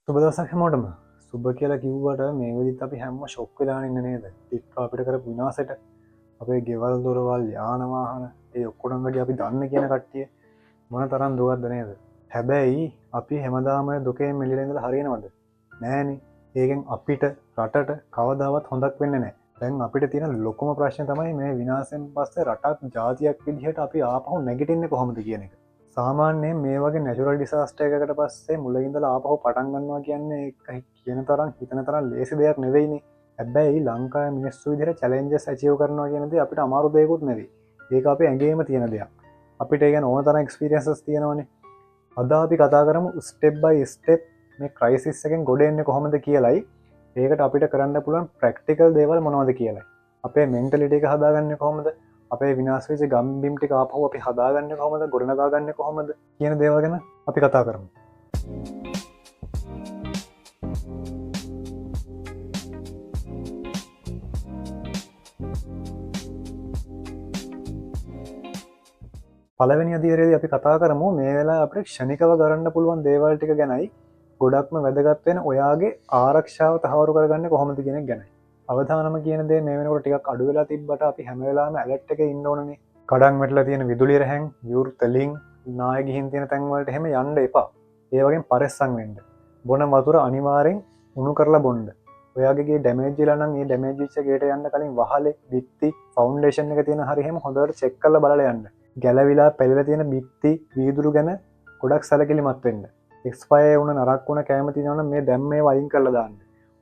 සුබ දවසක් හැමෝටම. සුබ කියලා කිව්වට මේ වෙදිත් අපි හැමෝම ෂොක් වෙලා ඉන්නේ නේද? ටික්ටොක් අපිට කරපු විනාශයට අපේ ගෙවල් දොරවල් යාන වාහන ඒ ඔක්කොම වැඩි අපි දන්න කියන කට්ටිය මොන තරම් දුකක්ද නේද? හැබැයි අපි හැමදාම දුකෙන් මිලිලා ඉඳලා හරියනවද? නෑනේ. ඒකෙන් අපිට රටට කවදාවත් හොඳක් වෙන්නේ නැහැ. දැන් අපිට තියෙන ලොකුම ප්‍රශ්නේ තමයි මේ විනාශයෙන් පස්සේ රටක් ජාතියක් විදිහට අපි ආපහු නැගිටින්නේ කොහොමද කියන එක. සාමාන්‍යයෙන් මේ වගේ නැචුරල් ඩිසාස්ටර් එකකට පස්සේ මුලින්දලා ආපහු පටන් ගන්නවා කියන්නේ ඒක කියන තරම් හිතන තරම් ලේසි දෙයක් නෙවෙයිනේ. හැබැයි ලංකාවේ මිනිස්සු විදිහට චැලෙන්ජස් අචීව් කරනවා කියන දේ අපිට අමාරු දෙයක්වත් නෙවෙයි. ඒක අපේ ඇඟේම තියෙන දෙයක්. අපිට ඒ කියන්නේ ඕන තරම් එක්ස්පීරියන්සස් තියෙනවනේ. අද අපි කතා කරමු ස්ටෙප් බයි ස්ටෙප් මේ ක්‍රයිසිස් එකෙන් ගොඩ එන්නේ කොහොමද කියලයි. ඒකට අපිට කරන්න පුළුවන් ප්‍රැක්ටිකල් දේවල් මොනවද කියලයි. අපේ මෙන්ටලිටි එක හදාගන්නේ කොහොමද? අපේ විනාශ වෙච්ච ගම්බිම් ටික ආපහු අපි හදාගන්නේ කොහොමද? ගොඩනගාගන්නේ කොහොමද කියන දේවල් ගැන අපි කතා කරමු. පළවෙනි අදියරේදී අපි කතා කරමු මේ වෙලාවේ අපිට ක්ෂණිකව කරන්න පුළුවන් දේවල් ටික ගැනයි. ගොඩක්ම වැදගත් වෙන ඔයාගේ ආරක්ෂාව තහවුරු කරගන්නේ කොහොමද කියන එක ගැනයි. අවධානම කියන දේ මේ වෙනකොට ටිකක් අඩු වෙලා තිබ්බට අපි හැම වෙලාවෙම ඇලර්ට් එකේ ඉන්න ඕනනේ. කඩන් වැටලා තියෙන විදුලි රැහැන්, විවෘත ලිංක්, නාය ගිහින් තියෙන තැන් වලට එහෙම යන්න එපා. ඒ වගේම පරිස්සම් වෙන්න. බොන වතුර අනිවාර්යෙන් උණු කරලා බොන්න. ඔයාගේ ගේ ඩැමේජ් වෙලා නම් ඒ ඩැමේජ් වෙච්ච ගේට යන්න කලින් වහලේ, බිත්ති, ෆවුන්ඩේෂන් එක තියෙන හරිය එහෙම හොඳට චෙක් කරලා බලලා යන්න. ගැලවිලා පැලිලා තියෙන බිත්ති, වීදුරු ගැන ගොඩක් සැලකිලිමත් වෙන්න. එක්ස්පයර් වුණ නරක් වුණ කැම තියෙනවා නම් මේ දැන් මේ වයින් කරලා දාන්න.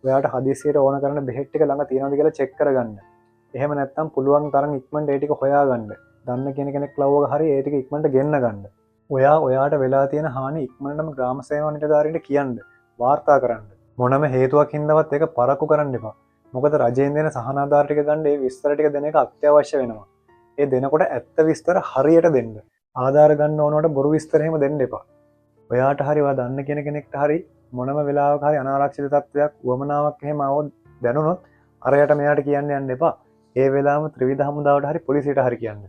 ඔයාට හදිසියට ඕන කරන බෙහෙත් ටික ළඟ තියෙනවද කියලා චෙක් කරගන්න. එහෙම නැත්නම් පුළුවන් තරම් ඉක්මනට ඒ ටික හොයාගන්න. දන්න කෙනෙක් ලව් එක හරි ඒ ටික ඉක්මනට ගෙන්න ගන්න. ඔයාට වෙලා තියෙන හානි ඉක්මනටම ග්‍රාම සේවා නිලධාරීන්ට කියන්න. වාර්තා කරන්න. මොනම හේතුවක් හින්දාවත් ඒක පරක්කු කරන්න එපා. මොකද රජයෙන් දෙන සහනාධාර ටික ගන්න ඒ විස්තර ටික දෙන එක අත්‍යවශ්‍ය වෙනවා. ඒ දෙනකොට ඇත්ත විස්තර හරියට දෙන්න. ආධාර ගන්න ඕනවට බොරු විස්තර එහෙම දෙන්න එපා. ඔයාට හරි ඔයා දන්න කෙනෙක්ට හරි මොනම වෙලාවක හරි අනාරක්ෂිත තත්ත්වයක් වමනාවක් එහෙම આવොත් දැනුනොත් අරයට මෙයාට කියන්න යන්න එපා. ඒ වෙලාවම ත්‍රිවිධ හමුදාවට හරි පොලිසියට හරි කියන්න.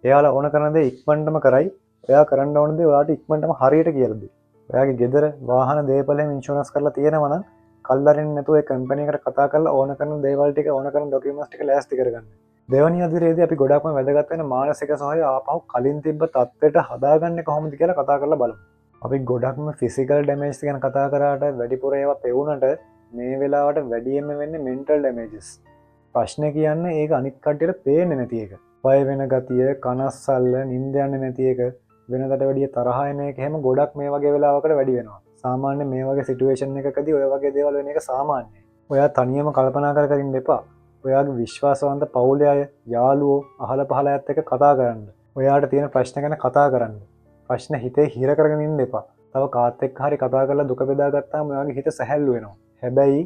එයාලා ඕන කරන දේ ඉක්මනටම කරයි. ඔයා කරන්න ඕන දේ ඔයාට ඉක්මනටම හරියට කියලා දෙයි. ඔයාගේ ගෙදර වාහන දේපල එහෙම ඉන්ෂුරන්ස් කරලා තියෙනවා නම් කල්ලාරින් නැතුව ඒ කම්පැනි එකට කතා කරලා ඕන කරන දේවල් ටික ඕන කරන ඩොකියුමන්ට්ස් ටික ලෑස්ති කරගන්න. දෙවැනි අදියරේදී අපි ගොඩක්ම වැදගත් වෙන මානසික සහාය ආපහු කලින් තිබ්බ තත්ත්වයට හදාගන්නේ කොහොමද කියලා කතා කරලා බලමු. අපි ගොඩක්ම ෆිසිකල් ඩැමේජ් ගැන කතා කරාට වැඩිපුර ඒවා පෙවුනට මේ වෙලාවට වැඩියෙන්ම වෙන්නේ මෙන්ටල් ඩැමේජස්. ප්‍රශ්නේ කියන්නේ ඒක අනිත් කට්ටියට පේන්නේ නැති එක. බය වෙන ගතිය, කනස්සල්ල, නිින්ද යන්නේ නැති එක, වෙනකට වැඩිය තරහ එන එක එහෙම ගොඩක් මේ වගේ වෙලාවකට වැඩි වෙනවා. සාමාන්‍ය මේ වගේ සිටුේෂන් එකකදී ඔය වගේ දේවල් වෙන එක සාමාන්‍යයි. ඔයා තනියම කල්පනා කර ඉන්න එපා. ඔයාගේ විශ්වාසවන්ත පවුලේ අය, යාළුවෝ, අහල පහල අයත් එක්ක කතා කරන්න. ඔයාට තියෙන ප්‍රශ්න ගැන කතා කරන්න. ප්‍රශ්න හිතේ හිර කරගෙන ඉන්න එපා. තව කාත් එක්ක හරි කතා කරලා දුක බෙදා ගත්තාම ඔයාගේ හිත සැහැල්ලු වෙනවා. හැබැයි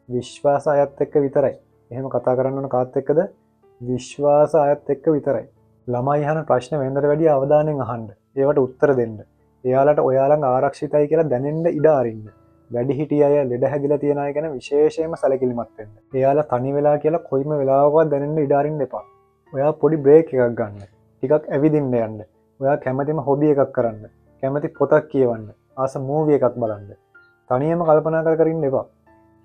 විශ්වාස අයත් එක්ක විතරයි. එහෙම කතා කරන්න ඕන කාත් එක්කද? විශ්වාස අයත් එක්ක විතරයි. ළමයි අහන ප්‍රශ්න වෙනදට වැඩිය අවධානයෙන් අහන්න. ඒවට උත්තර දෙන්න. එයාලට ඔයාලඟ ආරක්ෂිතයි කියලා දැනෙන්න ඉඩ අරින්න. වැඩිහිටිය අය, ලෙඩ හැදිලා තියෙන අය ගැන විශේෂයෙන්ම සැලකිලිමත් වෙන්න. එයාලා තනි වෙලා කියලා කොයිම වෙලාවකවත් දැනෙන්න ඉඩ අරින්න එපා. ඔයා පොඩි බ්‍රේක් එකක් ගන්න. ටිකක් ඇවිදින්න යන්න. ඔයා කැමතිම හොබි එකක් කරන්න. කැමති පොතක් කියවන්න. ආස මූවි එකක් බලන්න. තනියම කල්පනා කර ඉන්න එපා.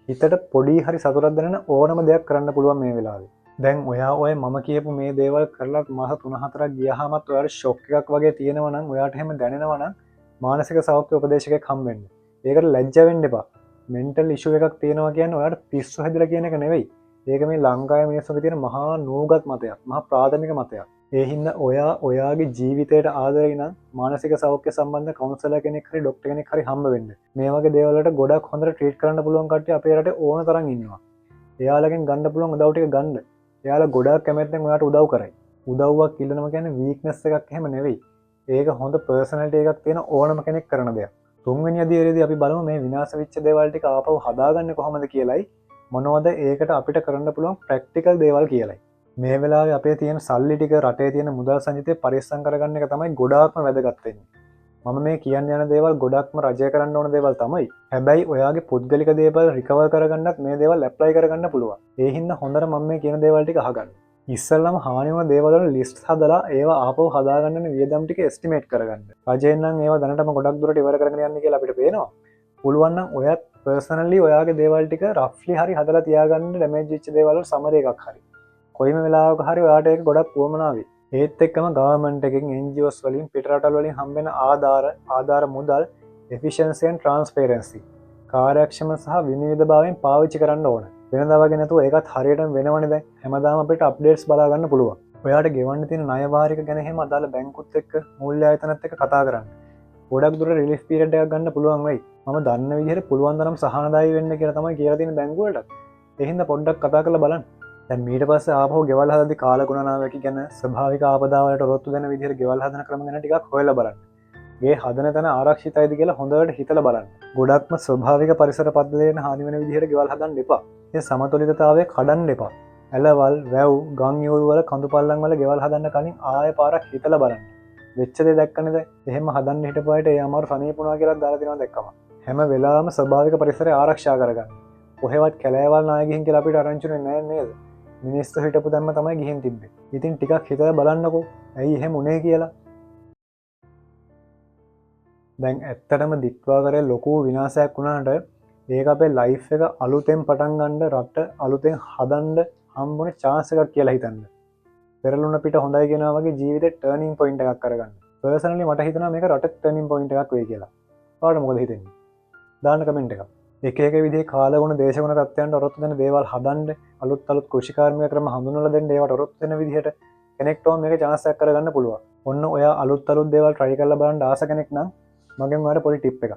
හිතට පොඩි හරි සතුටක් දැනෙන ඕනම දෙයක් කරන්න පුළුවන් මේ වෙලාවේ. දැන් ඔයා ඔය මම කියපු මේ දේවල් කරලා මාස 3-4ක් ගියාමත් ඔයාට ෂොක් එකක් වගේ තියෙනවා නම් ඔයාට එහෙම දැනෙනවා නම් මානසික සෞඛ්‍ය උපදේශකයෙක් හම්බෙන්න. ඒකට ලැජ්ජ වෙන්න එපා. මෙන්ටල් ඉෂුව එකක් තියෙනවා කියන්නේ ඔයාට පිස්සු හැදිලා කියන එක නෙවෙයි. ඒක මේ ලංකාවේ මිනිස්සුන්ගේ තියෙන මහා නූගත් මතයක්. මහා ප්‍රාථමික මතයක්. ඒ හින්දා ඔයාගේ ජීවිතයට ආදරේ නම් මානසික සෞඛ්‍ය සම්බන්ධ කවුන්සලර් කෙනෙක් හරි ડોක්ටර් කෙනෙක් හරි හම්බ වෙන්න. මේ වගේ දේවල් වලට ගොඩක් හොඳට ට්‍රීට් කරන්න පුළුවන් කට්ටිය අපේ රටේ ඕන තරම් ඉන්නවා. එයාලගෙන් ගන්න පුළුවන් උදව් ටික ගන්න. එයාලා ගොඩක් කැමැත්තෙන් ඔයාට උදව් කරයි. උදව්වක් ඉල්ලනවා කියන්නේ වීක්නස් එකක් එහෙම නෙවෙයි. ඒක හොඳ පර්සනැලිටි එකක් තියෙන ඕනම කෙනෙක් කරන දෙයක්. තුන්වෙනි අදියරේදී අපි බලමු මේ විනාශ වෙච්ච දේවල් ටික ආපහු හදාගන්නේ කොහොමද කියලයි. මොනවද ඒකට අපිට කරන්න පුළුවන් ප්‍රැක්ටිකල් දේවල් කියලයි. මේ වෙලාවේ අපේ තියෙන සල්ලි ටික රටේ තියෙන මුදල් සංචිතය පරිස්සම් කරගන්න එක තමයි ගොඩාක්ම වැදගත් වෙන්නේ. මම මේ කියන්න යන දේවල් ගොඩක්ම රජය කරන්න ඕන දේවල් තමයි. හැබැයි ඔයාගේ පුද්ගලික දේවල් රිකවර් කරගන්නත් මේ දේවල් ඇප්ලයි කරගන්න පුළුවන්. ඒ හින්දා හොඳට මම මේ කියන දේවල් ටික අහගන්න. ඉස්සෙල්ලාම හානි වුණ දේවල් වල ලිස්ට් හදලා ඒවා ආපහු හදාගන්න වියදම් ටික එස්ටිමේට් කරගන්න. රජයෙන් නම් ඒවා දැනටම ගොඩක් දුරට ඉවර කරගෙන යන්න කියලා අපිට පේනවා. පුළුවන් නම් ඔයත් පර්සනලි ඔයාගේ දේවල් ටික රෆ්ලි හරි හදලා තියාගන්න ඩැමේජ් වෙච්ච දේවල් වල සමරි එකක් හරි කොයිම වෙලාවක හරි ඔයාට ඒක ගොඩක් වුවමනාවේ. ඒත් එක්කම ගවර්න්මන්ට් එකෙන් NGOs වලින් පිටරටවල් වලින් හම්බෙන ආධාර මුදල් efficiency and transparency කාර්යක්ෂම සහ විනිවිදභාවයෙන් පාවිච්චි කරන්න ඕන. වෙනදා වගේ නැතුව ඒකත් හරියටම වෙනවනේ දැන්. හැමදාම අපිට අප්ඩේට්ස් බලා ගන්න පුළුවන්. ඔයාට ගෙවන්න තියෙන ණය වාරික ගැන එහෙම අදාළ බැංකුත් එක්ක මූල්‍ය ආයතනත් එක්ක කතා කරන්න. ගොඩක් දුර රිලීෆ් පීරියඩ් එකක් ගන්න පුළුවන් වෙයි. මම දන්න විදිහට පුළුවන් තරම් සහනදායී වෙන්න කියලා තමයි කියලා තියෙන බැංකුව වලට. ඒ හින්දා පොඩ්ඩක් කතා කරලා බලන්න. දැන් ඊට පස්සේ ආපහු ගෙවල් හදද්දි කාලගුණනාවකි ගැන ස්වභාවික ආපදා වලට රොත්තු දෙන විදිහට ගෙවල් හදන ක්‍රම ගැන ටිකක් හොයලා බලන්න. ගේ හදන තැන ආරක්ෂිතයිද කියලා හොඳට හිතලා බලන්න. ගොඩක්ම ස්වභාවික පරිසර පද්ධතියෙන් හානි වෙන විදිහට ගෙවල් හදන්න එපා. ඒ සමතුලිතතාවය කඩන්න එපා. ඇලවල්, වැව්, ගම් යූල් වල කඳු පල්ලම් වල ගෙවල් හදන්න කලින් ආයෙ පාරක් හිතලා බලන්න. වෙච්ච දේ දැක්කනේද? එහෙම හදන්න හිටපු අයට ඒ අමාරු සනීපුණා කියලා දාලා දෙනවා දැක්කම. හැම වෙලාවෙම ස්වභාවික පරිසරය ආරක්ෂා කරගන්න. කොහෙවත් කැලෑවල් නාය ගිහින් කියලා අපිට ආරංචිුනේ නැහැ නේද? මිනිස්සු හිටපු දැම්ම තමයි ගිහින් තිබ්බේ. ඉතින් ටිකක් හිතලා බලන්නකෝ. ඇයි එහෙම උනේ කියලා. දැන් ඇත්තටම දික්වා කරේ ලොකු විනාශයක් වුණාට ඒක අපේ ලයිෆ් එක අලුතෙන් පටන් ගන්න රට අලුතෙන් හදන්න හම්බුනේ chance එකක් කියලා හිතන්න. පෙරළුණ පිට හොඳයි කියනවා වගේ ජීවිතේ ටර්නින් පොයින්ට් එකක් කරගන්න. පර්සනලි මට හිතෙනවා මේක රටේ ටර්නින් පොයින්ට් එකක් වෙයි කියලා. ඔයාලට මොකද හිතෙන්නේ? දාන්න කමෙන්ට් එකක්. එක එක විදිහේ කාලගුණ දේශගුණ තත්ත්වයන්ට ඔරොත්තු දෙන දේවල් හදන්න අලුත් කෘෂිකාර්මික ක්‍රම හඳුන්වලා දෙන්න ඒවට ඔරොත්තු දෙන විදිහට කෙනෙක්ට මේක chance එකක් කරගන්න පුළුවන්. ඔන්න ඔයා අලුත් දේවල් try කරලා බලන්න ආස කෙනෙක් නම් මගෙන් ඔයාලට පොඩි ටිප් එකක්.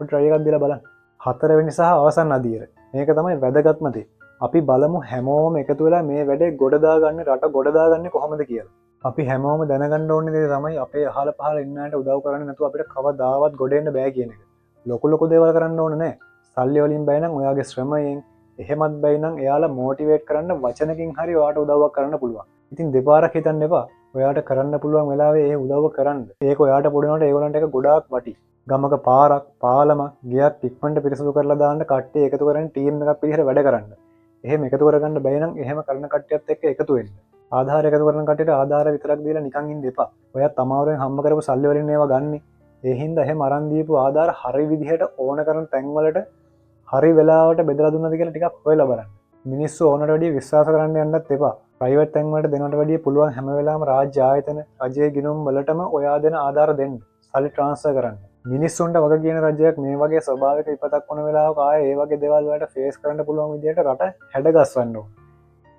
ඔය try එකක් දීලා බලන්න. හතරවෙනි සහ අවසන් අදියර. මේක තමයි වැදගත්ම දේ. අපි බලමු හැමෝම එකතු වෙලා මේ වැඩේ ගොඩ දාගන්නේ රට ගොඩ දාගන්නේ කොහොමද කියලා. අපි හැමෝම දැනගන්න ඕනේ දේ තමයි අපේ අහල පහල ඉන්න අයට උදව් කරන්නේ නැතුව අපිට කවදාවත් ගොඩ එන්න බෑ කියන එක. ලොකු දේවල් කරන්න ඕනේ නෑ. සල්ලි වලින් බෑ නම් ඔයාගේ ශ්‍රමයෙන් එහෙමත් බෑ නම් එයාලා මොටිවේට් කරන්න වචනකින් හරි ඔයාට උදව්වක් කරන්න පුළුවන්. ඉතින් දෙපාරක් හිතන්න එපා. ඔයාට කරන්න පුළුවන් වෙලාවේ ඒ උදව්ව කරන්න. ඒක ඔයාට පොඩිනකොට ඒගොල්ලන්ට ඒක ගොඩාක් වටි. ගමක පාරක්, පාලමක්, ගියක් ඉක්මනට පිරිසිදු කරලා දාන්න කට්ටිය එකතු කරගෙන ටීම් එකක් විදිහට වැඩ කරන්න. එහෙම එකතු කරගන්න බැයි නම් එහෙම කරන කට්ටියත් එක්ක එකතු වෙන්න. ආධාර එකතු කරන කට්ටියට ආධාර විතරක් දීලා නිකන් ඉන්න එපා. ඔයත් අමාරුවෙන් හම්බ කරපු සල්ලි වලින් ඒවා ගන්න. ඒ හින්දා එහෙම අරන් දීපු ආධාර හරි විදිහට ඕන කරන තැන් වලට හරි වෙලාවට බෙදලා දුන්නද කියලා ටිකක් හොයලා බලන්න. මිනිස්සු ඕනට වැඩිය විශ්වාස කරන්න යන්නත් එපා. ප්‍රයිවට් තැන් වලට දෙනවට වැඩිය පුළුවන් හැම වෙලාවෙම රාජ්‍ය ආයතන, රජයේ ගිණුම් වලටම ඔයා දෙන ආධාර දෙන්න. සල්ලි ට්‍රාන්ස්ෆර් කරන්න. මිනිස්සුන්ට වග කියන රජයක් මේ වගේ ස්වභාවික විපතක් වුණ වෙලාවක ආයේ ඒ වගේ දේවල් වලට ෆේස් කරන්න පුළුවන් විදිහට රට හැඩගස්වන්න ඕන.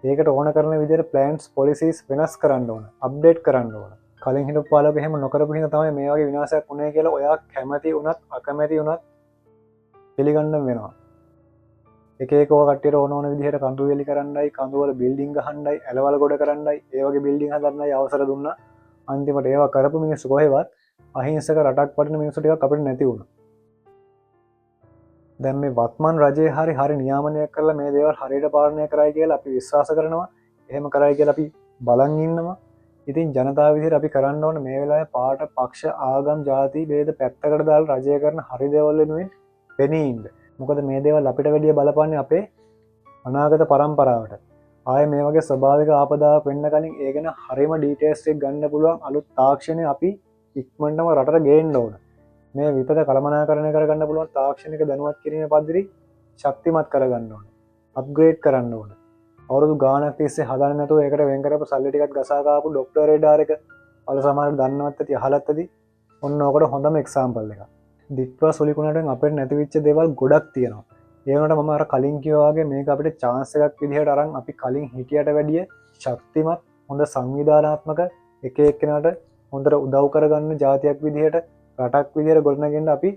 ඒකට ඕන කරන විදිහට ප්ලෑන්ස්, පොලිසිස් වෙනස් කරන්න ඕන. අප්ඩේට් කරන්න ඕන. කලින් හිටපු පාලක එහෙම නොකරපු හින්දා තමයි මේ වගේ විනාශයක් වුණේ කියලා ඔයා කැමති වුණත් අකමැති වුණත් පිළිගන්න වෙනවා. එක කට්ටියට ඕන විදිහට කඳු වෙලි කරන්නයි, කඳු වල බිල්ඩින් ගහන්නයි, ඇලවල ගොඩ කරන්නයි, ඒ වගේ බිල්ඩින් හදන්නයි අවසර දුන්නා. අන්තිමට ඒවා කරපු මිනිස්සු කොහෙවත් අහිංසක රටක් වටින මිනිස්සු ටිකක් අපිට නැති වුණා. දැන් මේ වත්මන් රජයේ හරි නියාමනය කරලා මේ දේවල් හරියට පාලනය කරයි කියලා අපි විශ්වාස කරනවා. එහෙම කරයි කියලා අපි බලන් ඉන්නවා. ඉතින් ජනතාව විදිහට අපි කරන්න ඕන මේ වෙලාවේ පාට, පක්ෂ, ආගම්, ජාති ભેද පැත්තකට දාලා රජය කරන හරි දේවල් වෙනුවෙන් පෙනී ඉන්න. මොකද මේ දේවල් අපිට වැඩිය බලපාන්නේ අපේ අනාගත පරම්පරාවට. ආයේ මේ වගේ ස්වභාවික ආපදාවක් වෙන්න කලින් ඒ ගැන හරියම ඩීටේල්ස් එක ගන්න පුළුවන් අලුත් තාක්ෂණය අපි ඉක්මනටම රටට ගේන්න ඕන. මේ විපත කළමනාකරණය කරගන්න පුළුවන් තාක්ෂණික දැනුවත් කිරීමේ පද්ධති ශක්තිමත් කරගන්න ඕන. අප්ග්‍රේඩ් කරන්න ඕන. අවුරුදු ගාණක් තිස්සේ හදන්න නැතුව ඒකට වෙන් කරපු සල්ලි ටිකක් ගසා ගාපු ડોක්ටර් රේඩාර් එක වල සමහරට දන්නවත් ඇති අහලත් ඇති. ඔන්න ඕකට හොඳම එක්සැම්පල් එකක්. දික්වා සුලිකුණටෙන් අපිට නැතිවෙච්ච දේවල් ගොඩක් තියෙනවා. ඒ වුණාට මම අර කලින් කිව්වා වගේ මේක අපිට chance එකක් විදිහට අරන් අපි කලින් හිටියට වැඩිය ශක්තිමත් හොඳ සංවිධානාත්මක එක එක්කෙනාට හොඳට උදව් කරගන්න ජාතියක් විදිහට රටක් විදිහට ගොඩනගෙන්න අපි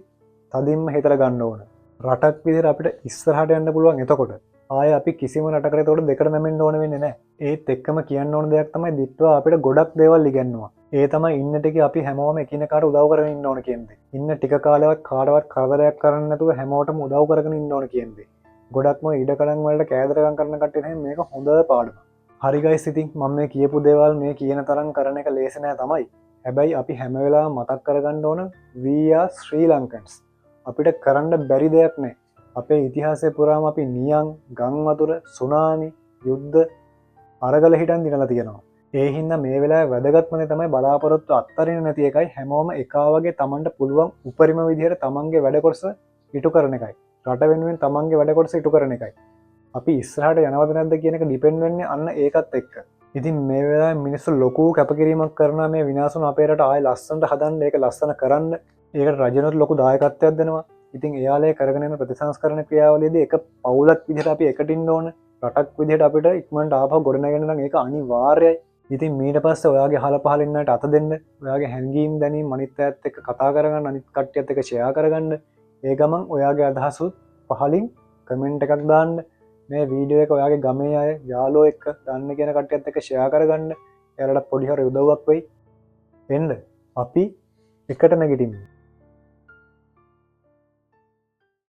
තදින්ම හිතලා ගන්න ඕන. රටක් විදිහට අපිට ඉස්සරහට යන්න පුළුවන්. එතකොට ආයේ අපි කිසිම රටකට ඒතකොට දෙකට නැමෙන්න ඕන වෙන්නේ නැහැ. ඒත් එක්කම කියන්න ඕන දෙයක් තමයි දිට්වා අපිට ගොඩක් දේවල් ඉගෙනනවා. ඒ තමයි ඉන්න ටික අපි හැමෝම එකිනෙකාට උදව් කරගෙන ඉන්න ඕන කියන්නේ. ඉන්න ටික කාලයක් කාටවත් කරදරයක් කරන්න නැතුව හැමෝටම උදව් කරගෙන ඉන්න ඕන කියන්නේ. ගොඩක්ම ඉඩකඩම් වලට කෑදරකම් කරන කට්ටිය මේක හොඳ පාඩමක්. හරි ගයිස්, ඉතින් මම මේ කියපු දේවල් මේ කියන තරම් කරන එක ලේසි නෑ තමයි. හැබැයි අපි හැම වෙලාවෙම මතක් කරගන්න ඕන we are Sri Lankans. අපිට කරන්න බැරි දෙයක් නෑ. අපේ ඉතිහාසය පුරාම අපි නියං, ගං වතුර, සුනාමි, යුද්ධ අරගල හිටන් දිනලා තියෙනවා. ඒ හින්දා මේ වෙලාවේ වැදගත්ම දේ තමයි බලාපොරොත්තු අත්තරින්න නැති එකයි හැමෝම එකා වගේ Tamanට පුළුවන් උපරිම විදිහට Tamanගේ වැඩ කොටස ඉටු කරන එකයි. රට වෙනුවෙන් තමන්ගේ වැඩ කොටස ඉටු කරන එකයි. අපි ඉස්සරහට යනවද නැද්ද කියන එක ඩිපෙන්ඩ් වෙන්නේ අන්න ඒකත් එක්ක. ඉතින් මේ වෙලාවේ මිනිස්සු ලොකු කැපකිරීමක් කරනවා මේ විනාශන අපේ රට ආයෙ ලස්සනට හදන්න, ඒක ලස්සන කරන්න. ඒකට රජනොත් ලොකු දායකත්වයක් දෙනවා. ඉතින් එයාලේ කරගෙන යන ප්‍රතිසංස්කරණ ක්‍රියාවලියේදී එක පවුලක් විදිහට අපි එකට ඉන්න ඕන. රටක් විදිහට අපිට ඉක්මනට ආපහු ගොඩනගන්න නම් ඒක අනිවාර්යයි. ඉතින් මීට පස්සේ ඔයාගේ අහල පහල ඉන්නට අත දෙන්න, ඔයාගේ හැඟීම් දැනීම් අනිත් අයත් එක්ක කතා කරගන්න, අනිත් කට්ටියත් එක්ක ෂෙයා කරගන්න. ඒ ගමන් ඔයාගේ අදහසුත් පහලින් කමෙන්ට් එකක් දාන්න. මේ වීඩියෝ එක ඔයාගේ ගමේ අය යාළුවෝ එක්ක දන්න කියන කට්ටියත් එක්ක ෂෙයා කරගන්න. එයාලට පොඩි හරි උදව්වක් වෙයි. එන්න අපි එකට නැගිටිමු.